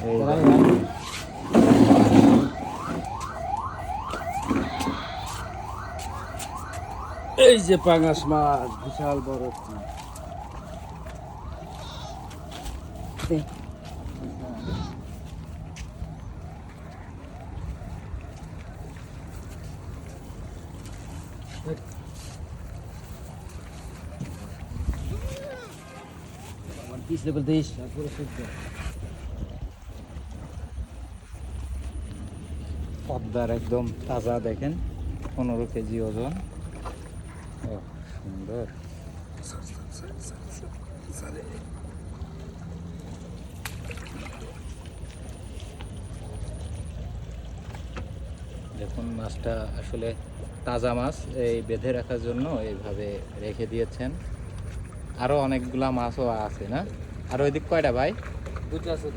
এই এই যে পাঙাশ মাছ বিশাল বড় একটি। আমার পিছলে বলতে পুরো সহ্য। পদ্মার একদম তাজা দেখেন, 15 কেজি ওজন। ও সুন্দর। দেখুন মাছটা আসলে তাজা মাছ, এই বেঁধে রাখার জন্য এইভাবে রেখে দিয়েছেন। আরো অনেকগুলা মাছও আছে না? আর ওইদিক কয়টা ভাই? দুটো আছে।